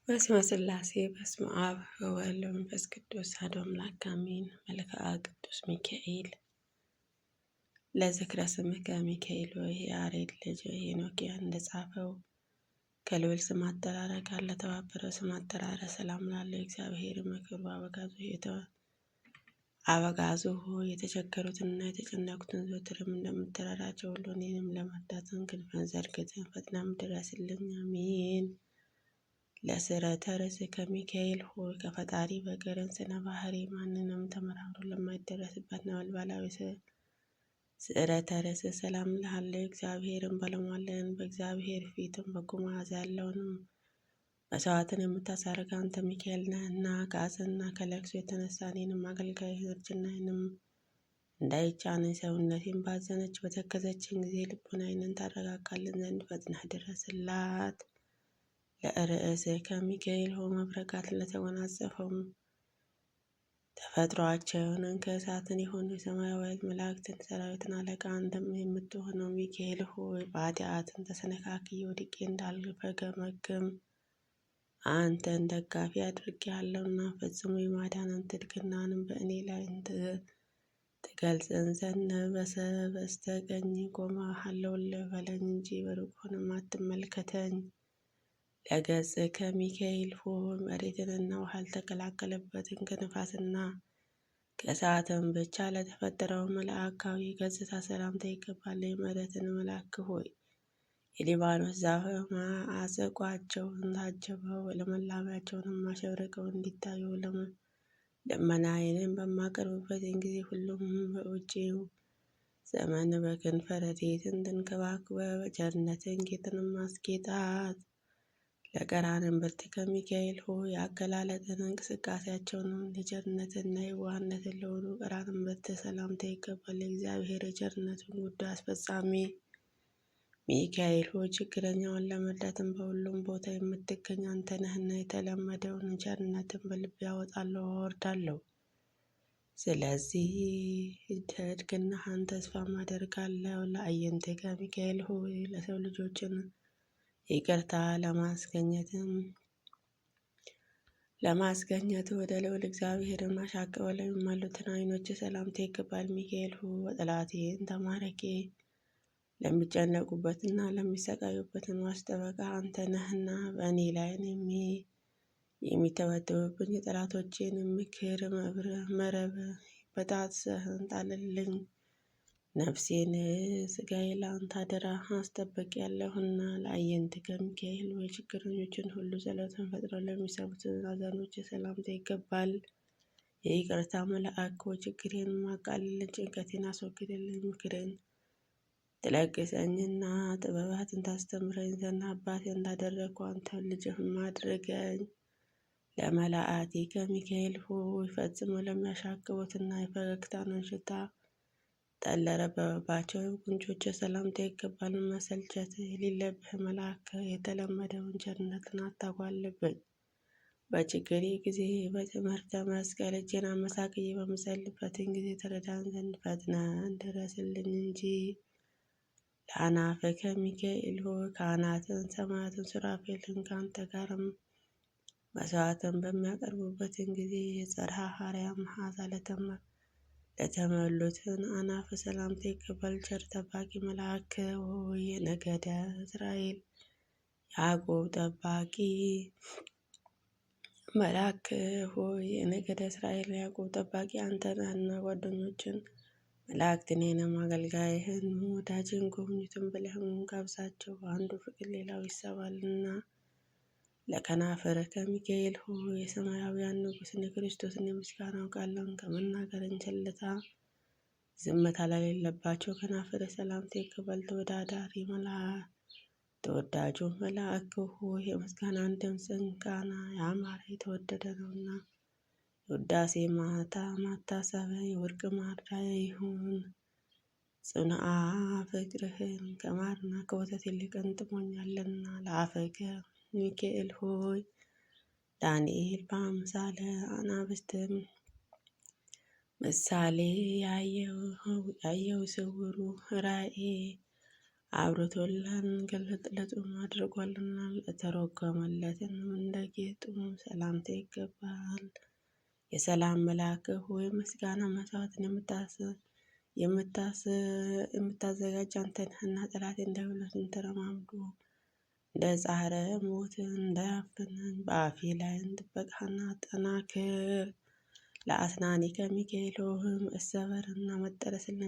በስመ ሥላሴ በስመ አብ ወወልድ ወመንፈስ ቅዱስ አሐዱ አምላክ አሜን። መልክዓ ቅዱስ ሚካኤል ለዝክረ ስምከ ሚካኤል ወይ የያሬድ ልጅ ሄኖክያ እንደጻፈው ከልዑል ስም አጠራር ጋር ለተባበረው ስም አጠራር ሰላም ላለው እግዚአብሔር ምክሩ አበጋዙ ሆይ የተቸገሩትንና የተጨነቁትን ዘወትርም እንደምትረዳቸው ሁሉ እኔንም ለመርዳትን ክንፍህን ዘርግተህ ፈጥነህ ድረስልኝ። አሜን። ለስረተ ርእስከ ሚካኤል ሆይ ከፈጣሪ በቀር ስነ ባህሪ ማንንም ተመራምሮ ለማይደረስበት ነበልባላዊ ስዕረተ ርእስ ሰላም እልሃለሁ። እግዚአብሔርን ባለሟልን በእግዚአብሔር ፊትም በጎ መዓዛ ያለውንም መስዋዕትን የምታሳርግ አንተ ሚካኤል ነህና ከሐዘንና ከለቅሶ የተነሳ እኔንም አገልጋይ እርጅናዬንም እንዳይጫነኝ ሰውነቴን ባዘነች በተከዘችን ጊዜ ልቡናዬን ታረጋጋልን ዘንድ ፈጥነህ ድረስላት። ለርእስከ ሚካኤል ሆይ መብረቃት ለተጎናጸፈው ተፈጥሯቸውን ከእሳትን የሆኑ የሰማያዊት መላእክትን ሰራዊትን አለቃ አንተም የምትሆነው ሚካኤል ሆይ በኃጢአትን ተሰነካክዬ ወድቄ እንዳልፈገመግም አንተን ደጋፊ አድርጌአለሁና ፈጽሞ የማዳንን ትድግናንም በእኔ ላይ ትገልጽን ዘንድ በስተቀኝ ቆሜአለሁልህ በለኝ እንጂ በሩቅ ሆነህ አትመልከተኝ። ለገጽከ ሚካኤል ሆይ መሬትንና ውሃ ያልተቀላቀለበትን ከነፋስና ከእሳትም ብቻ ለተፈጠረው መልአካዊ ገጽታ ሰላምታ ይገባል። የምሕረትን መልአክ ሆይ የሊባኖስ ዛፍ ማዕፀቋቸውን ታጅበው ልምላሜያቸውንም አሸብርቀው እንዲታዩ ልመናዬን በማቀርብበትን ጊዜ ሁሉም በውጪው ዘመን በክንፈ ረድኤትህ ተንከባክበህ በቸርነትህ ጌጥንም አስጌጣት። ለቀራንዮ ብርትከ ሚካኤል ሆይ አገላለጥን እንቅስቃሴያቸውንም ለቸርነትና የዋህነትን ለሆኑ ቀራንዮ ብርት ሰላምታ ይገባል። የእግዚአብሔር የቸርነቱን ጉዳይ አስፈጻሚ ሚካኤል ሆይ ችግረኛውን ለመርዳትም በሁሉም ቦታ የምትገኝ አንተ ነህና የተለመደውን ቸርነትን በልቤ አወጣለሁ አወርዳለሁ። ስለዚህ ትድግናህን ተስፋም አደርጋለሁ። ለአዕይንቲከ ሚካኤል ሆይ ለሰው ልጆችን ይቅርታ ለማስገኘት ወደ ልዑል እግዚአብሔር አሻቅበው ለሚማሉትን ዓይኖች ሰላምታ ይገባል። ሚካኤል ሆይ በጠላቴን ተማረኬ ለሚጨነቁበትና ለሚሰቃዩበትን ዋስ ጠበቃ አንተ ነህና በእኔ ላይ የሚተበተቡብኝ የጠላቶቼን ምክር መረብ በጣጥሰህ ጣልልኝ። ነፍሴን ሥጋዬን ለአንተ አደራ አስጠብቄአለሁና። ለአዕይንቲከ ሚካኤል ሆይ ችግረኞችን ሁሉ ጸሎትን ፈጥነው ለሚሰሙት አዛኖች ሰላምታ ይገባል። የይቅርታ መልአክ ሆይ ችግሬን አቃልልኝ፣ ጭንቀቴን አስወግድልኝ። ምክርን ትለግሰኝና ጥበባትን ታስተምረኝ ዘንድ አባቴ እንዳደረግኩ አንተ ልጅህም አድርገኝ። ለመላእክቲከ ሚካኤል ሆይ ፈጽመው ለሚያሻቅቡትና የፈገግታን ሽታ ለረበበባቸው ጉንጮች ሰላምታ ይገባል። መሰልቸት የሌለብህ መልአክ የተለመደውን ቸርነትን አታጓልብኝ። በችግሬ ጊዜ በትምህርተ መስቀል እጄን አመሳቅዬ በምጸልይበትን ጊዜ ተረዳን ዘንድ ፈጥነህ ድረስልኝ እንጂ። ለአናፍከ ሚካኤል ሆይ ካህናትን ሰማያትን ሱራፌልን ከአንተ ጋርም መስዋዕትን በሚያቀርቡበትን ጊዜ የጽርሐ አርያም መዓዛ ለተመሉትን አናፍ ሰላምታ ይገባል። ቸር ጠባቂ መልአክ ሆይ የነገደ እስራኤል ያዕቆብ ጠባቂ መልአክ ሆይ የነገደ እስራኤል ያዕቆብ ጠባቂ አንተ ነህና ጓደኞችን መላእክት እኔንም አገልጋይህን ወዳጅን ጎብኙትን ብለህም ጋብዛቸው፣ አንዱ ፍቅር ሌላው ይሳባልና። ለከናፍርከ ሚካኤል ሆይ የሰማያውያን ንጉሥን የክርስቶስን የምስጋናው ቃልን ከመናገር ቸልታ ዝምታ ለሌለባቸው ከናፍር ሰላምታ ይገባል። ተወዳጁ መልአክ ሆይ የምስጋናን ድምፅን ቃና ያማረ የተወደደ ነውና የውዳሴ ማታ ማታሰቢያ የወርቅ ማዕዳ ይሁን። ጽንዓ ፍቅርህን ከማርና ከወተት ይልቅ ጥሞኛልና። ለአፈከ ሚካኤል ሆይ ዳንኤል በአምሳለ አናብስትም ምሳሌ ያየው ስውሩ ራእይ አብርቶልን ገለጥለጡም አድርጓልና ለተረጎመለትንም እንደ ጌጡም ሰላምታ ይገባል። የሰላም መልአክ ሆይ ምስጋና መስዋዕትን የምታዘጋጅ አንተ ነህና ጠላቴን ዲያብሎስን ተረማምዶ እንደ ጻረ ሞትን እንዳያፍነኝ በአፌ ላይ ጥበቃህን አጠናክር። ለአስናኒከ ሚካኤል መሰበርና መጠረስን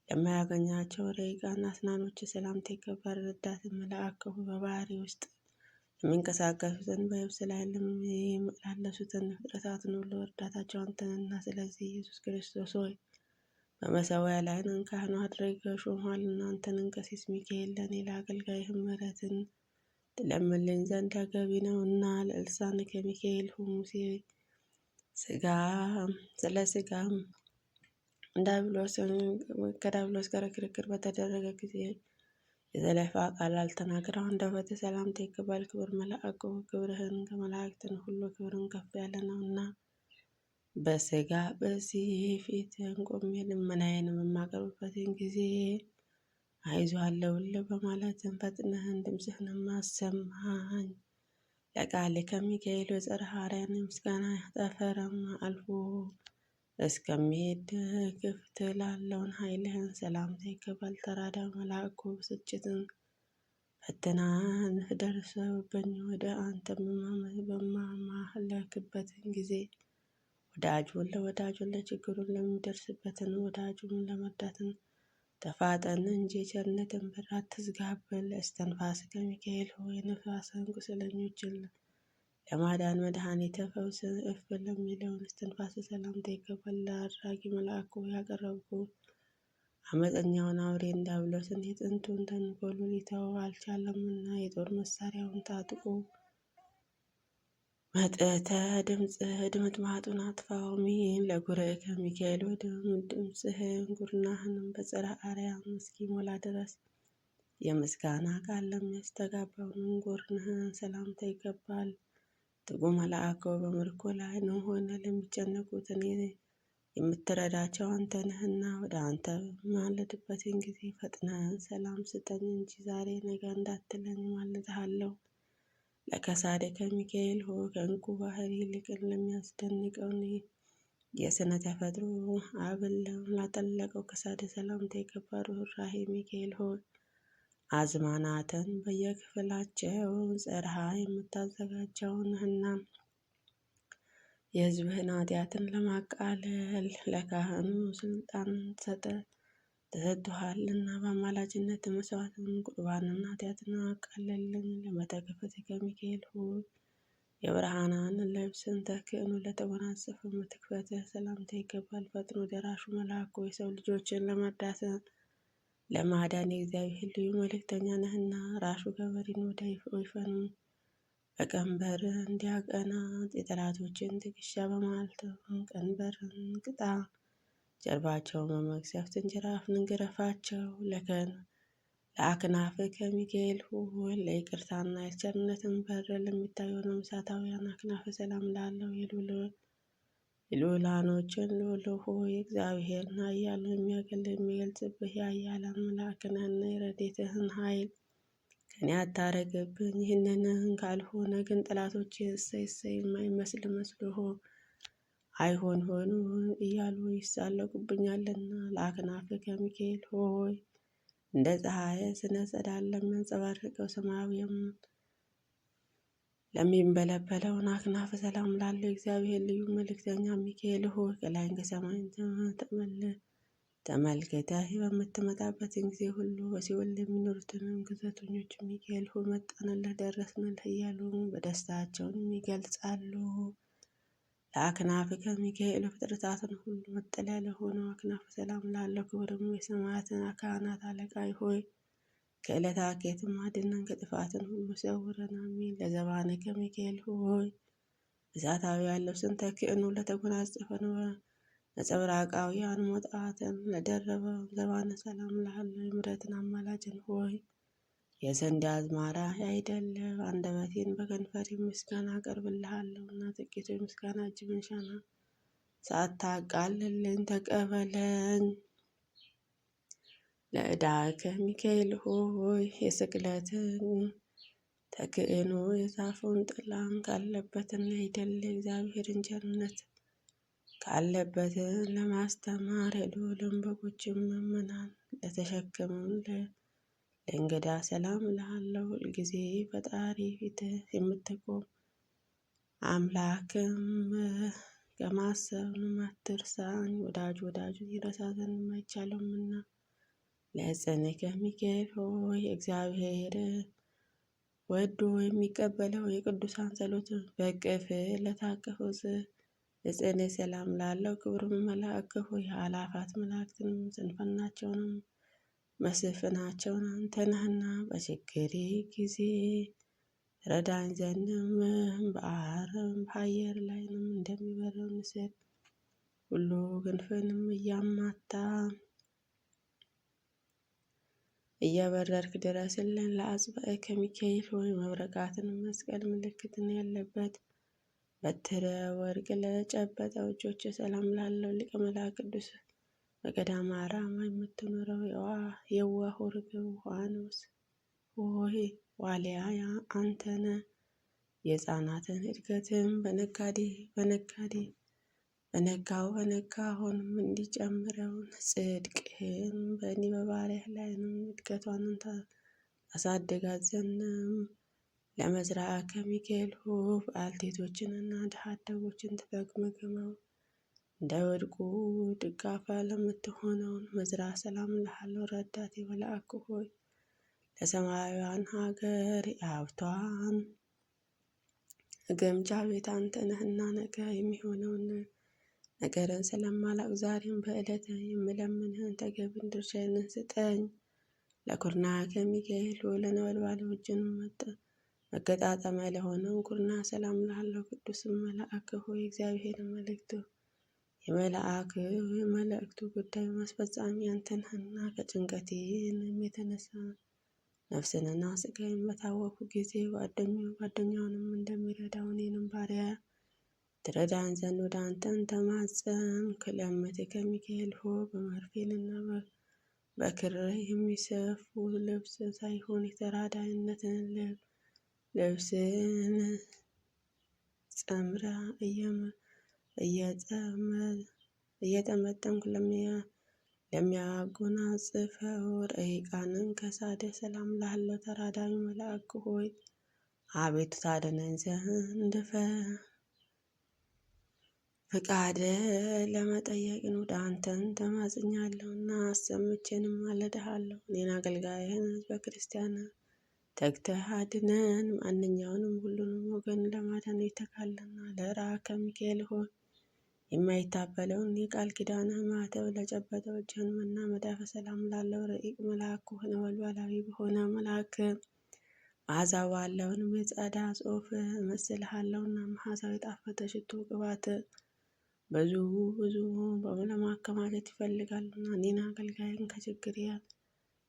ለማያገኛቸው ረቂቃን አስናኖች ሰላምታ ይገባል። ረዳት መልአክ በባህሪ ውስጥ የሚንቀሳቀሱትን በየብስ ላይ የሚመላለሱትን ፍጥረታትን ሁሉ እርዳታቸው አንተ ነህና፣ ስለዚህ ኢየሱስ ክርስቶስ ሆይ በመሠዊያ ላይ ካህኑ አድርገህ ሾመሃልና አንተን ቀሲስ ሚካኤል ለእኔ ለአገልጋይህ ምሕረትን ትለምንልኝ ዘንድ ተገቢ ነውና። ለልሳንከ ሚካኤል ሙሴ ስለ ሥጋም ከዲያብሎስ ጋር ክርክር በተደረገ ጊዜ የዘለፋ ቃል አልተናገረም። አንደበትህ ሰላምታ ይገባል። ክብር መልአክ ክብርህን ከመላእክትን ሁሉ ክብርን ከፍ ያለ ነውና። በሥጋ በዚህ ፊትህን ቆሜ ልመናዬን በማቀርብበትን ጊዜ አይዞህ አለሁልህ በማለትም ፈጥነህን ድምፅህንም አሰማኝ። ለቃልከ ሚካኤል የጽርሐ አርያም ምስጋና ጠፈርም አልፎ እስከሚሄድ ክፍት ላለውን ኃይልህን ሰላምታ ይገባል። ተራዳኢ መልአክ ብስጭትን ፈተናን ደርሰውብኝ ወደ አንተ በማመለክበትን ጊዜ ወዳጁን ለችግሩን ለሚደርስበትን ወዳጁን ለመርዳትን ተፋጠን እንጂ ቸርነትን በር አትዝጋብን። እስትንፋስከ ሚካኤል ሆይ የነፍሳትን ቁስለኞችን ለማዳን መድኃኒተ ፈውስ እፍ ለሚለውን እስትንፋስ ሰላምታ ይገባል። ለአድራጊ መልአክ ሆይ ያቀረብኩ አመፀኛውን አውሬን ዲያብሎስን የጥንቱን ተንኮሉን ሊተው አልቻለምና የጦር መሳሪያውን ታጥቆ መጥተህ ድምጥማጡን አጥፋው። ለጉርኤከ ሚካኤል ድምፅህን ጉርናህንም በጽርሐ አርያም እስኪሞላ ድረስ የምስጋና ቃል ለሚያስተጋባውን ጎርንህን ሰላምታ ይገባል። ትጉ መልአክ በምርኮ ላይ ሆነ ለሚጨነቁትን የምትረዳቸው አንተ ነህና፣ ወደ አንተ በማልድበትን ጊዜ ፈጥነህ ሰላም ስጠኝ እንጂ ዛሬ ነገ እንዳትለኝ ማልድሃለሁ። ለከሳድከ ሚካኤል ሆይ ከዕንቁ ባህር ይልቅ ለሚያስደንቀውን የሥነ ተፈጥሮ አብል ላጠለቀው ከሳድ ሰላምታ ይገባል። ርኅራኄ ሚካኤል ሆይ አዝማናትን በየክፍላቸው ጽርሐ የምታዘጋጀው ነህና የሕዝብህን ኃጢአትን ለማቃለል ለካህኑ ስልጣን ተሰጥቶሃልና በአማላጅነት መስዋዕትን ቁርባንን ኃጢአትን አቃልልልኝ። ለመተከፈትከ ሚካኤል ሆይ የብርሃናን ልብስን ተክህኖ ለተጎናጸፈ መትክፈትህ ሰላምታ ይገባል። ፈጥኖ ደራሹ መልአክ ሆይ የሰው ልጆችን ለመርዳት ለማዳን የእግዚአብሔር ልዩ መልእክተኛ ነህና፣ ራሱ ገበሬን ወደ ወይፈኑን በቀንበር እንዲያቀና የጠላቶችን ትከሻ በማልተም ቀንበርን ቅጣ። ጀርባቸውን በመቅሰፍት ጅራፍን ግረፋቸው። ለአክናፍከ ሚካኤል ሆይ ለይቅርታና የቸርነትን በር ለሚታየው እሳታውያን አክናፍ ሰላም ላለው የልዑላኖችን ልዑል ሆይ እግዚአብሔርን ኃያል የሚገልጽብህ የኃያላን መልአክ ነህና የረድኤትህን ኃይል ከኔ አታርቅብኝ። ይህንን ካልሆነ ግን ጠላቶቼ እሰይ እሰይ የማይመስል መስሎ አይሆን ሆኑ እያሉ ይሳለቁብኛልና። ለአክናፍከ ሚካኤል ሆይ እንደ ፀሐይ ስነ ጸዳል ለሚያንጸባርቀው ሰማያዊም ለሚንበለበለውን አክናፍ ሰላም ላለው እግዚአብሔር ልዩ መልእክተኛ ሚካኤል ሆይ ከላይ ከሰማይ ተመልክተህ በምትመጣበትን ጊዜ ሁሉ በሲኦል የሚኖሩትንም ግዘተኞች ሚካኤል ሆይ መጣንልህ ደረስንልህ እያሉ በደስታቸውን ይገልጻሉ። ለአክናፍከ ሚካኤል ፍጥረታትን ሁሉ መጠለያ ለሆነው አክናፍ ሰላም ላለው ክብርም የሰማያትን ካህናት አለቃ ሆይ ከዕለታት ኬትም አድነን ከጥፋትን ሁሉ ሰውረን አሜን። ለዘባንከ ሚካኤል ሆይ እሳታዊ ልብስን ተክህኖ ለተጎናጸፈ ነጸብራቃውያን ሞጣትን ለደረበ ዘባነ ሰላም ላለው የምሕረትን አማላጅን ሆይ የስንዴ አዝመራ ያይደለ አንደበቴን በከንፈሬ ምስጋና አቀርብልሃለሁና ጥቂቱ የምስጋና እጅ መንሻና ሳታቃልልኝ ተቀበለኝ። ለዕዳከ ሚካኤል ሆይ የስቅለትን ተክእኖ የዛፉን ጥላን ካለበትና የደለ እግዚአብሔርን ቸርነት ካለበትን ለማስተማር የልዑልን በጎችን ምዕመናን ለተሸከመውን ለእንግዳ ሰላም እልሃለሁ። ሁልጊዜ ፈጣሪ ፊት የምትቆም አምላክም ከማሰብንም አትርሳኝ። ወዳጁን ይረሳ ዘንድ የማይቻለውምና ለጽንከ ሚካኤል ሆይ እግዚአብሔር ወዶ የሚቀበለው የቅዱሳን ጸሎት በቅፍ ለታቀፈው ለጽኔ ሰላም ላለው ክብርም መልአክ ሆይ አላፋት መላእክትን ስንፍናቸውንም መስፍናቸውን አንተ ነህና በችግሬ ጊዜ ረዳኝ ዘንድም በአረም በአየር ላይንም እንደሚበረው ንስር ሁሉ ክንፍንም እያማታ እያበረርክ ድረስልን። ለአጽብዕከ ሚካኤል ሆይ መብረቃትን መስቀል ምልክትን ያለበት በትረ ወርቅ ለጨበጠው እጆች ሰላም ላለው ሊቀ መላእክት ቅዱስ በገዳመ አራማ የምትኖረው የዋህ ርግብ ዮሐንስ ሆይ ዋልያ አንተነ የሕፃናትን እድገትም በነጋውንም እንዲጨምረውን ጽድቅህም በእኔ በባሪያህ ላይንም እድገቷን ታሳድጋት ዘንድም ለመዝራዕከ ሚካኤል ሆይ ባልቴቶችንና ድሃ አደጎችን ትገግመው እንዳይወድቁ ድጋፋ ለምትሆነውን መዝራ ሰላም እልሃለሁ። ረዳቴ መልአክ ሆይ ለሰማያውያን ሀገር የሀብቷን ግምጃ ቤት አንተ ነህና ነገ የሚሆነውን ነገርን ስለማላቅ ዛሬም በዕለት የምለምንህን ተገቢን ድርሻዬን ስጠኝ። ለኩርናከ ሚካኤል ሆይ ለነበልባሎችን መገጣጠሚያ ለሆነው ኩርና ሰላም እልሃለሁ። ቅዱስም መልአክ ሆይ እግዚአብሔር የመላእክቱ ጉዳይ ማስፈጻሚ አንተ ነህና ከጭንቀቴንም የተነሳ ነፍስንና ስጋዬን በታወኩ ጊዜ ጓደኛውንም እንደሚረዳው እኔንም ባሪያ ትረዳን ዘንድ ወደ አንተን ተማጸንኩ። ለእመቤትከ ሚካኤል ሆይ በመርፌንና በክር የሚሰፉ ልብስ ሳይሆን የተራዳይነትን ልብስን ጸምራ እየጠመጠምኩ ለሚያጎናጽፈው ረቂቃንን ከሳደ ሰላም እልሃለሁ። ተራዳሚ መልአክ ሆይ አቤቱ ታድነኝ ዘንድ ፍቃደ ለመጠየቅን ወደ አንተን ተማጽኛለሁና አሰምቼንም ማለድሃለሁ። እኔን አገልጋይህን ሕዝበ ክርስቲያን ተግተህ አድነን። ማንኛውንም ሁሉንም ወገን ለማዳን ይተካልና ለራከ ሚካኤል ሆይ የማይታበለውን የቃል ኪዳንህ ማተብ ለጨበጠው እጅህን እና መዳፈ ሰላም ላለው ረቂቅ መልአክ ሆነ ወልወላዊ በሆነ መልአክ መዓዛ ባለውንም የጸዳ ጽሑፍ እመስልሃለሁና መዓዛው የጣፈጠ ሽቶ ቅባት ብዙ ለማከማቸት ይፈልጋሉና እኔን አገልጋይን ከችግር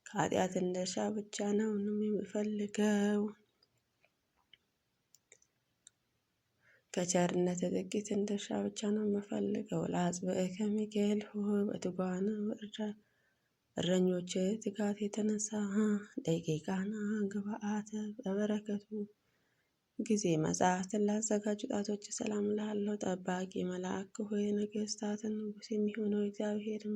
ከኃጢአት እንደሻ ብቻ ነው የምፈልገው። ከቸርነት ጥቂት እንደሻ ብቻ ነው የምፈልገው። ለአጽብዕከ ሚካኤል ሆይ በትጉሃን እረኞች ትጋት የተነሳ ደቂቃና ግብአት በበረከቱ ጊዜ መጽሐፍትን ላዘጋጁ ጣቶች ሰላም እልሃለሁ። ጠባቂ መልአክ ሆይ ነገሥታትን ንጉሥ የሚሆነው እግዚአብሔርም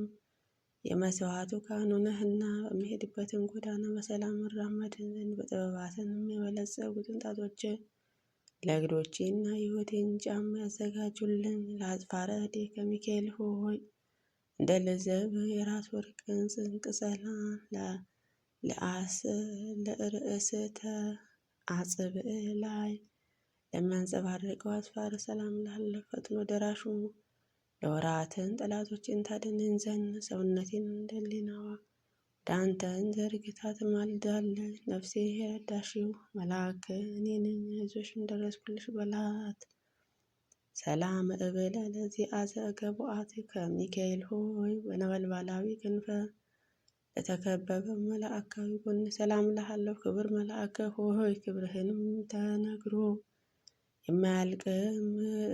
የመስዋዕቱ ካህኑ ነህና በሚሄድበትን ጎዳና በሰላም እራመድን ዘንድ በጥበባትንም የበለጸጉትን ጣቶች ለእግሮቼና የሕይወቴን ጫማ ያዘጋጁልን። ለአጽፋረ እዴከ ሚካኤል ሆይ እንደ ልዘብ የራስ ወርቅን ጽንቅ ሰላም ለርእስተ አጽብዕ ላይ ለሚያንጸባርቀው አስፋረ ሰላም እልሃለሁ። ፈጥኖ ደራሹ የወራትን ጠላቶችን ታድነኝ ዘንድ ሰውነቴን እንደ ሕሊናዋ ወደ አንተን ዘርግታ ትማልዳለች። ነፍሴ የረዳሽው መልአክ እኔ ነኝ፣ አይዞሽም ደረስኩልሽ በላት። ሰላም እብል ለዚአዘ ገቡአትከ ሚካኤል ሆይ በነበልባላዊ ክንፈ ለተከበበ መልአካዊ ጎን ሰላም እልሃለሁ። ክብር መልአከ ሆይ ክብርህንም ተነግሮ የማያልቅም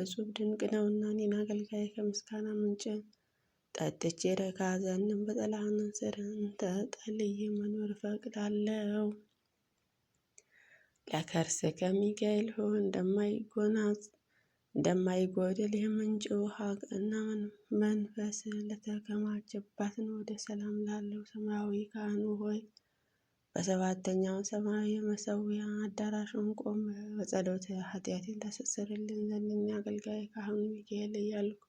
እጹብ ድንቅ ነውና እኔን አገልጋይ ከምስጋና ምንጭ ጠጥቼ ረካ ዘንድ በጥላህ ስር ተጠልዬ መኖር እፈቅዳለሁ። ለከርስከ ሚካኤል ሆይ እንደማይጎድል የምንጭ ውሃ እና መንፈስ ለተከማቸባት ነው። ወደ ሰላም ላለው ሰማያዊ ካህኑ ሆይ በሰባተኛው ሰማያዊ የመሠዊያ አዳራሹን ቆመ በጸሎት ኃጢአቴን ታስተሰርይልኝ ዘንድ እኔ አገልጋይ ካህኑ ሚካኤል እያልኩ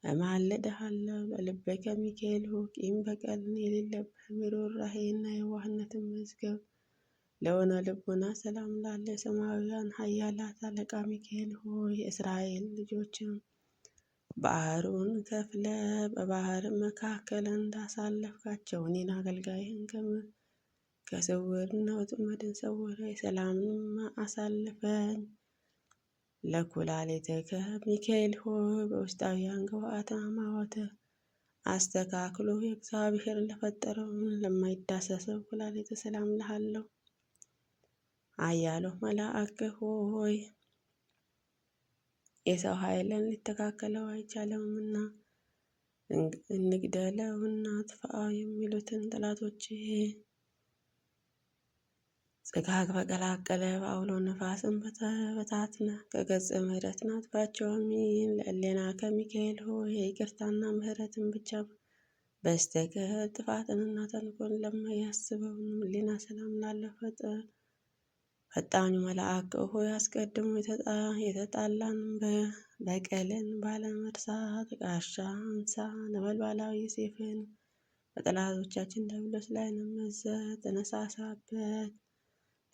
እማልድሃለሁ። በልበከ ሚካኤል ሆይ ቂም በቀልን የሌለብህ ርኅራኄና የዋህነትን መዝገብ ለሆነ ልቡና ሰላም ላለ የሰማያውያን ኃያላት አለቃ ሚካኤል ሆይ የእስራኤል ልጆችም ባህሩን ከፍለ በባህር መካከል እንዳሳለፍካቸው እኔን አገልጋይህን ከስውርና ወጥመድን ሰውረህ ሰላምንም አሳልፈኝ። ለኩላሊትከ ሚካኤል ሆይ በውስጣውያን ግብአተ አማወተ አስተካክሎ የእግዚአብሔር ለፈጠረውን ለማይዳሰሰው ኩላሊት ሰላም ልሃለሁ። ኃያሉ መልአክ ሆይ የሰው ኃይልን ሊተካከለው አይቻለውምና እንግደለውና አጥፋው የሚሉትን ጠላቶች ጽጋግ በቀላቀለ በአውሎ ነፋስን በታትነ ከገጽ ምሕረት ናጥፋቸው። አሜን። ለእሌናከ ሚካኤል ሆይ የይቅርታና ምሕረትን ብቻ በስተቀር ጥፋትንና ተንኮል ለማያስበውን ሕሊና ሰላም ላለው ፈጣኙ መልአክ ሆይ አስቀድሞ የተጣላን በቀልን ባለመርሳት ጋሻ አንሳ ነበልባላዊ ሰይፍን በጠላቶቻችን ዲያብሎስ ላይ መዘዝ ተነሳሳበት።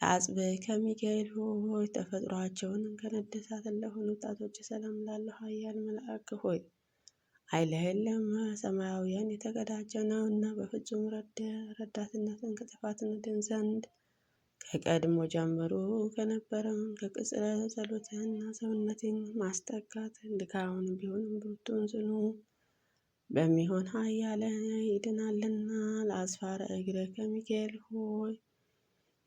ለአጽብዕ ከሚካኤል ሆይ ተፈጥሯቸውን ከነደሳት ለሆኑ ወጣቶች ሰላም ላለው ኃያል መልአክ ሆይ ኃይልህን ሰማያውያን የተቀዳጀ ነውና በፍጹም ረዳትነትን ከጥፋት እንድን ዘንድ ከቀድሞ ጀምሮ ከነበረውን ከቅጽረ ጸሎትህና ሰውነቴን ማስጠጋት ድካሙን ቢሆንም ብርቱን ጽኑ በሚሆን ኃያል ይድናልና። ለአስፋረ እግርከ ሚካኤል ሆይ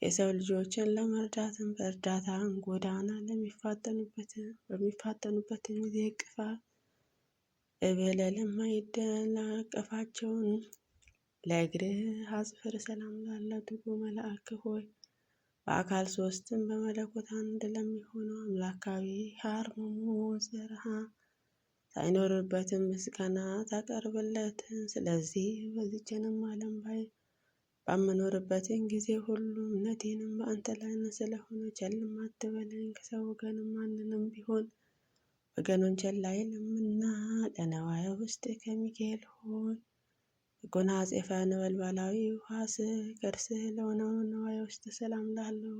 የሰው ልጆችን ለመርዳትን በእርዳታን ጎዳና በሚፋጠኑበት ጊዜ እብለ ለማይደናቀፋቸውን ለእግርህ አጽፍር ሰላም ላለ ትጉ መልአክ ሆይ በአካል ሶስትም በመለኮት አንድ ለሚሆነው አምላካዊ ሀርመሙ ዘርሃ ሳይኖርበትም ምስጋና ታቀርብለት። ስለዚህ በዚችንም ዓለም ባመኖርበትን ጊዜ ሁሉ እምነቴንም በአንተ ላይ ስለሆነ ቸልም አትበለኝ። ከሰው ወገንም ማንንም ቢሆን ወገኑን ቸል አይልምና። ለነዋየ ውስጥ ከሚካኤል ሆይ ጎናጽፈ ነበልባላዊ ውሃስ ከርስህ ለሆነው ነዋየ ውስጥ ሰላም ላለው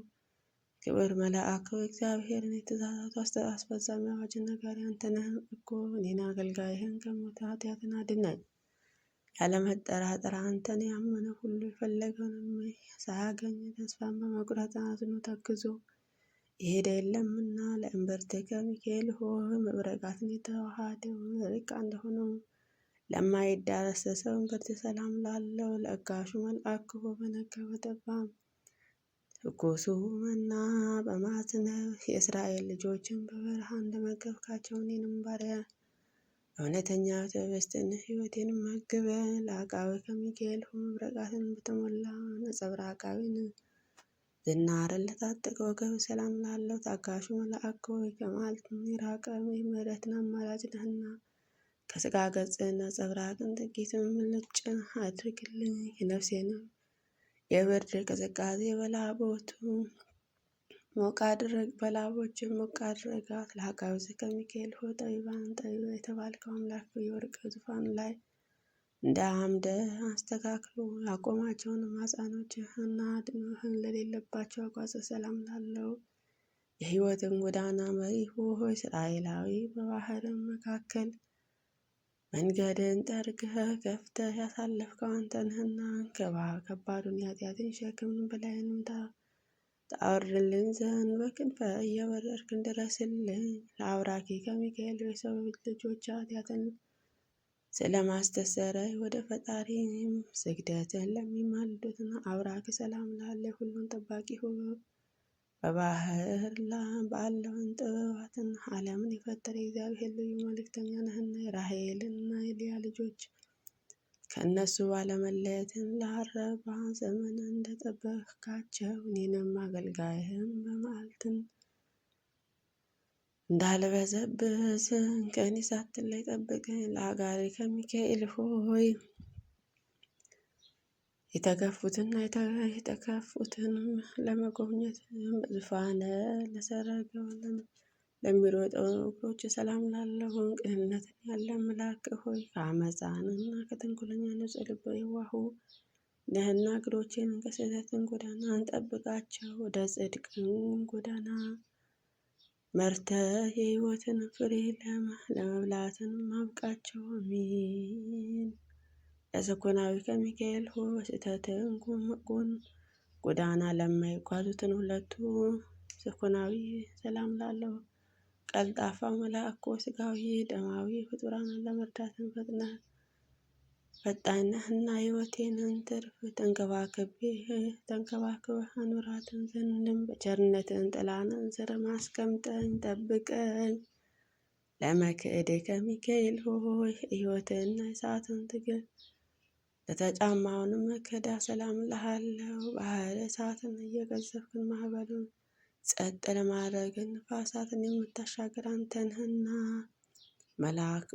ክብር መልአክ እግዚአብሔርን የትእዛዛቱ አስፈጻሚ አዋጅ ነጋሪ አንተ ነህ እኮ። እኔን አገልጋይህን ከሞት ኃጢአትን አድነኝ። ያለመጠራጠር አንተን ያመነ ሁሉ የፈለገውንም ሳያገኝ ተስፋን በመቁረጥ አዝኖ ተክዞ የሄደ የለምና። ለእምብርትከ ሚካኤል ሆይ መብረቃትን የተዋሃደው ርቃ እንደሆነው ለማይዳሰሰው እምብርት ሰላም ላለው ለጋሹ መልአክ ሆይ በነጋ በጠባም ትኩሱ መና በማዝነብ የእስራኤል ልጆችን በበረሃ እንደመገብካቸው እኔንም ባሪያ እውነተኛ ትዕግስትን ሕይወቴን መግበ። ለአቃቤ ከሚካኤል ሆይ መብረቃትን በተሞላ ነጸብራቃዊን ዝናርን ለታጠቀ ወገብ ሰላም ላለው ታጋሹ መልአክ ሆይ ከመዓልት የራቀ ምሕረትን አማላጅ ነህና ከሥጋ ገጽ ነጸብራቅን ጥቂትም ምልጭ አድርግልኝ። የነፍሴንም የብርድ ቅዝቃዜ በላቦችን ሞቅ አድርጋት። ለአቃቤ ከሚካኤል ሆይ ጠቢባን የተባልከው አምላክ የወርቅ ዙፋን ላይ እንደ አምደ አስተካክሎ ያቆማቸውን ማኅፀኖችህና አድኖህን ለሌለባቸው አቋጽ ሰላም ላለው የሕይወትን ጎዳና መሪ ሆይ እስራኤላዊ በባህርም መካከል መንገድን ጠርገህ ከፍተህ ያሳለፍከው አንተ ነህና ከባዱን የኃጢአትን ሸክም በላዬንም ታወርድልን ዘንድ በክንፈ እየበረርክ ድረስልኝ። ለአብራኪ ከሚካኤል የሰው ልጆች ኃጢአትን ስለማስተሰረይ ወደ ፈጣሪም ስግደትን ለሚማልዱትና አብራክ ሰላም ላለ ሁሉን ጠባቂ በባህር ባለውን ጥበባትን ዓለምን የፈጠረ የእግዚአብሔር ልዩ መልእክተኛ ነህና የራሔልና የልያ ልጆች ከእነሱ ባለመለየትን ለ40 ዘመን እንደጠበቅካቸው እኔንም አገልጋይህም በመዓልትን እንዳልበዘብዝ ከእኔ ሳትለይ ጠብቀኝ። ለአጋሪ ከሚካኤል ሆይ የተገፉትና የተከፉትን ለመጎብኘት በዙፋነ ለሰረገው ለሚሮጠው እግሮች ሰላም ላለሁን ቅንነትን ያለ አምላክ ሆይ ከአመፃንና ከተንኮለኛ ንጹሕ ልብ የዋሁ ነህና እግሮቼን ከስህተትን ጎዳና እንጠብቃቸው። ወደ ጽድቅን ጎዳና መርተህ የሕይወትን ፍሬ ለመብላትን ማብቃቸው። አሜን። ለዘኮናዊ ከሚካኤል ሆይ በስህተትን ጎዳና ለማይጓዙትን ሁለቱ ዘኮናዊ ሰላም ላለው ቀልጣፋ መልአክ ስጋዊ ደማዊ ፍጡራንን ለመርዳትን ፈጣን ነህና ሕይወቴንን ትርፍ ተንከባክበህ አኑራትን ዘንድም በቸርነትን ጥላንን ስር ማስቀምጠኝ ጠብቀኝ። ለመክእድ ከሚካኤል ሆይ ሕይወትና የሰዓትን ትግል ለተጫማውንም መከዳ ሰላም ልሃለው። ባህር እሳትን እየገዘፍክን ማዕበሉን ጸጥ ለማድረግን ነፋሳትን የምታሻገር አንተ ነህና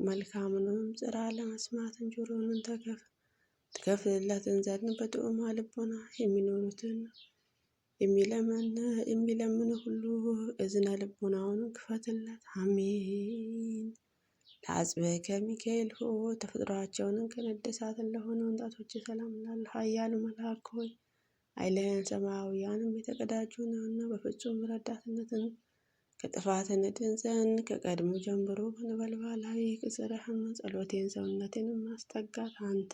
መልካሙንም ጽራ ለመስማትን ጆሮንን ትከፍትለትን ዘንድ በጥዑማ ልቦና የሚኖሩትን የሚለምን ሁሉ እዝነ ልቦናውን ክፈትለት። አሜን። ለአጽብዕ ከሚካኤል ሆይ ተፈጥሯቸውን ከነደሳትን ለሆነ ወንጣቶች ሰላም ላለ ኃያሉ መልአክ ሆይ ኃይልህን ሰማያውያንም የተቀዳጁ ነውና በፍጹም ረዳትነትን ከጥፋት እንድን ዘንድ ከቀድሞ ጀምሮ በነበልባላዊ ቅጽርህም ጸሎቴን ሰውነቴን ማስጠጋት አንተ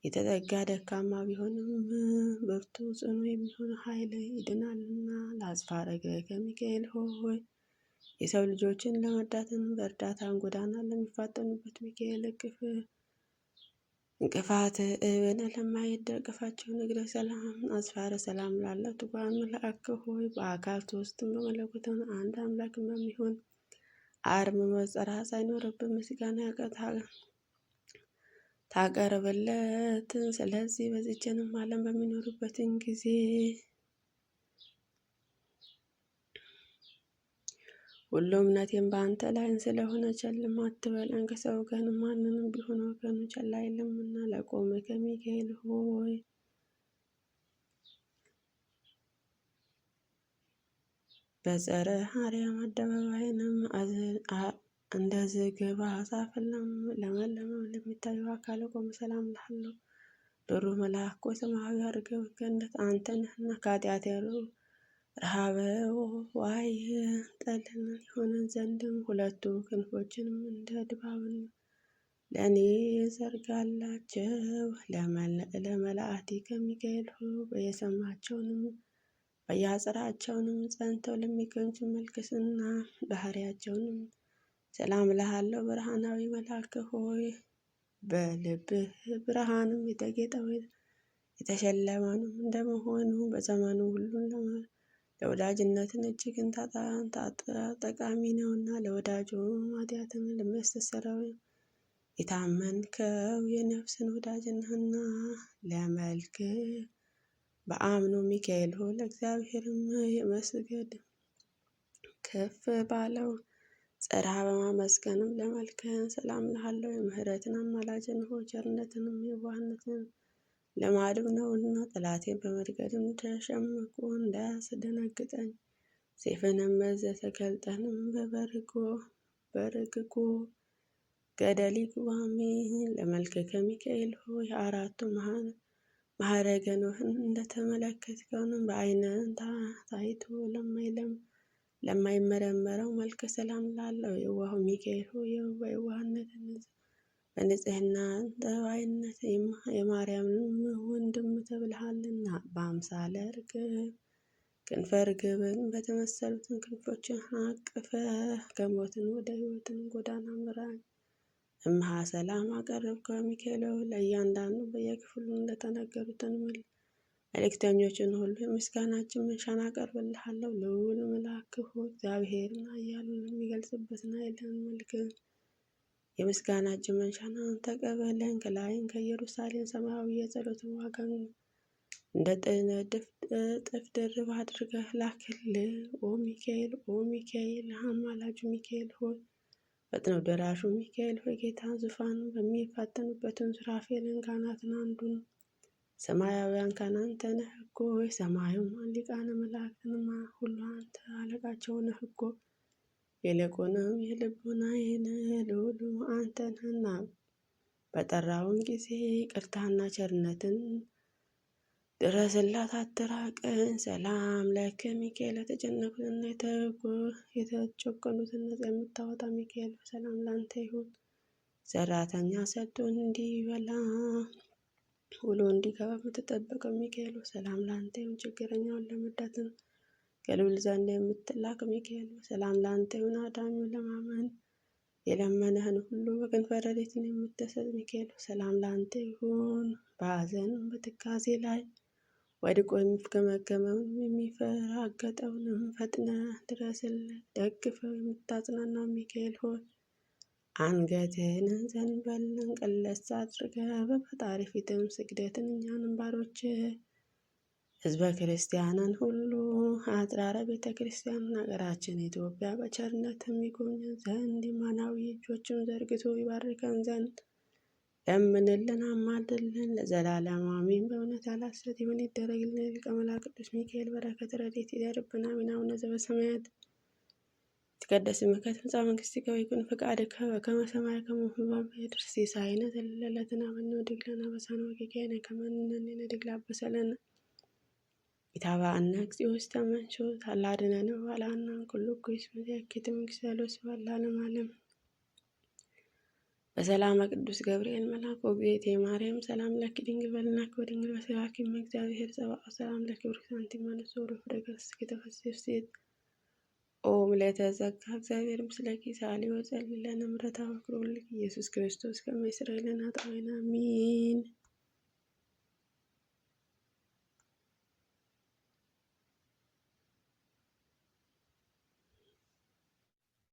የተጠጋ ደካማ ቢሆንም ብርቱ ጽኑ የሚሆን ኃይል ይድናልና። ለአጽፋረ ከሚካኤል ሆይ የሰው ልጆችን ለመርዳትን በእርዳታን ጎዳና ለሚፋጠኑበት ሚካኤል እንቅፋት እብን ለማይደግፋቸው ንግረ ሰላም አጽፋረ ሰላም ላለው ትጉሃን መልአክ ሆይ በአካል ሦስትም በመለኮትም አንድ አምላክ በሚሆን አርም መጸራ ሳይኖርብን ምስጋና ታቀርብለት። ስለዚህ በዚችንም ዓለም በሚኖሩበትን ጊዜ ሁሉ እምነቴን በአንተ ላይ ስለሆነ ቸልም አትበለን። ከሰው ወገን ማንንም ቢሆን ወገኑ ቸል አይልምና። ለቆመ ከሚካኤል ሆይ በጸረ አርያም አደባባይንም እንደ ዝግባ ዛፍን ለመለመም ለሚታየው አካል ቆመ ሰላም ላለው ዶሮ መልአክ ሰማያዊ አርገው ገነት አንተ ነህና ከኃጢአት ረሃበ ዋይ ጠልን የሆነን ዘንድም ሁለቱ ክንፎችንም እንደ ድባብን ለእኔ ዘርጋላቸው። ለመላእክት ከሚካኤል በየሰማቸውንም በየአጽራቸውንም ጸንተው ለሚገኙት መልክስና ባህሪያቸውንም ሰላም እልሃለሁ። ብርሃናዊ መልአክ ሆይ በልብህ ብርሃንም የተጌጠው የተሸለመንም እንደመሆኑ በዘመኑ ሁሉን ለወዳጅነትን እጅግን ጠቃሚ ነውና ለወዳጁ ኃጢአትን ለሚያስተሰርየው የታመንከው የነፍስን ወዳጅ ነህና። ለመልክ በአምኖ ሚካኤል ሆይ ለእግዚአብሔርም የመስገድ ከፍ ባለው ጸራ በማመስገንም ለመልክህን ሰላም ልሃለው። የምህረትን አማላጅን ሆይ ቸርነትንም የዋህነትን ልማድም ነውና ጠላቴን በመርገድም ተሸምቆ እንዳያስደነግጠኝ ሰይፍንም መዘህ ተገልጠንም በርግጎ ገደል ይግባ። አሜን። ለመልክ ከሚካኤል ሆይ አራቱ ማዕረገ ኖኅን እንደተመለከትከውንም በዓይንህ ታይቶ ለማይመረመረው መልክ ሰላም ላለው የዋሁ ሚካኤል ሆይ በየዋህነትን በንጽሕና ጠባይነት የማርያምን ወንድም ተብልሃልና። በአምሳለ ርግብ ክንፈ ርግብን በተመሰሉትን ክንፎችን አቅፈ ከሞትን ወደ ሕይወትን ጎዳና ምራኝ። እምሃ ሰላም አቀረብከው ሚካኤል ለእያንዳንዱ በየክፍሉ እንደተነገሩትን መልእክተኞችን ሁሉ የምስጋናችን መንሻን አቀርብልሃለሁ። ልዑል መልአክ ሆይ እግዚአብሔርን ኃያሉን የሚገልጽበትን ኃይልን መልክን የምስጋናችን መንሻን ተቀበለን። ከላይም ከኢየሩሳሌም ሰማያዊ የጸሎትን ዋጋን እንደ እጥፍ ድርብ አድርገህ ላክልን። ኦ ሚካኤል አማላጁ ሚካኤል ሆይ ፈጥነው ደራሹ ሚካኤል ሆይ ጌታ ዙፋኑ በሚፋጠኑበትን ሱራፌልን ካህናትን አንዱን ሰማያውያን ካህናት ነህ እኮ። የሰማዩም ሊቃነ መላእክትንማ ሁሉ አንተ አለቃቸው ነህ እኮ። ይልቁንም የልቡናዬን ልዑል አንተ ነህና በጠራውን ጊዜ ይቅርታና ቸርነትን ድረስላት አትራቅን። ሰላም ለከ ሚካኤል የተጨነቁትና የተጨቆኑትን ነፃ የምታወጣ ሚካኤል ሰላም ላንተ ይሁን። ሰራተኛ ሰጥቶን እንዲበላ ውሎ እንዲገባ የምትጠበቀው ሚካኤል ሰላም ላንተ ይሁን። ችግረኛውን ለመርዳትን ከልዑል ዘንድ የምትላክ ሚካኤል ሰላም ላንተ ይሁን። አዳኙን ለማመን የለመነህን ሁሉ በክንፈ ረድኤትን የምትሰጥ ሚካኤል ሰላም ላንተ ይሁን። በሐዘንም በትካዜ ላይ ወድቆ የሚፍገመገመውን የሚፈራገጠውንም ፈጥነ ድረስለት። ደግፈው የምታጽናናው ሚካኤል ሆይ አንገትህን ዘንበልን ቀለስ አድርገህ በፈጣሪ ፊትም ስግደትን እኛንም ባሮች ሕዝበ ክርስቲያንን ሁሉ አጽራረ ቤተ ክርስቲያን ሀገራችን ኢትዮጵያ በቸርነት የሚጎበኘን ዘንድ የማናዊ እጆችን ዘርግቶ ይባርከን ዘንድ ለምንልን፣ አማልድልን። ለዘላለም አሜን። በእውነት ያላሰት ይሁን ይደረግልን። ሊቀ መላእክት ቅዱስ ሚካኤል በረከት ረድኤት ይደርብን። አሜን። አቡነ ዘበሰማያት ይትቀደስ ስምከ ትምጻእ መንግሥትከ ወይኩን ፈቃድከ በከመ በሰማይ ከማሁ በምድር ሲሳየነ ዘለለዕለትነ ሀበነ ወኅድግ ለነ አበሳነ ወጌጋየነ ከመ ንሕነኒ ንኅድግ ለአበሳለነ ኢታብአነ እግዚኦ ውስተ መንሱት አላ አድኅነነ ወባልሐነ እምኩሉ እኩይ እስመ ዘያኬት መንግሥተ ኃይል ወስብሐት ለዓለመ ዓለም። በሰላመ ቅዱስ ገብርኤል መልአክ ወእግዝእቴ ማርያም ሰላም ለኪ ድንግል በድንግልናኪ ወድንግል በሥጋኪ እም እግዚአብሔር ጸባኦት ሰላም ለኪ ብሩክት አንቲ እምአንስቶ ወፍሬ ከርሥኪ ተፈሥሒ ፍሥሕት ኦ ምልዕተ ጸጋ እግዚአብሔር ምስለኪ ሰአሊ ወጸልዪ ለነ ምሕረተ ወፍቅር ወልድኪ ኢየሱስ ክርስቶስ ከመ ይስረይ ለነ ኃጣውኢነ አሜን።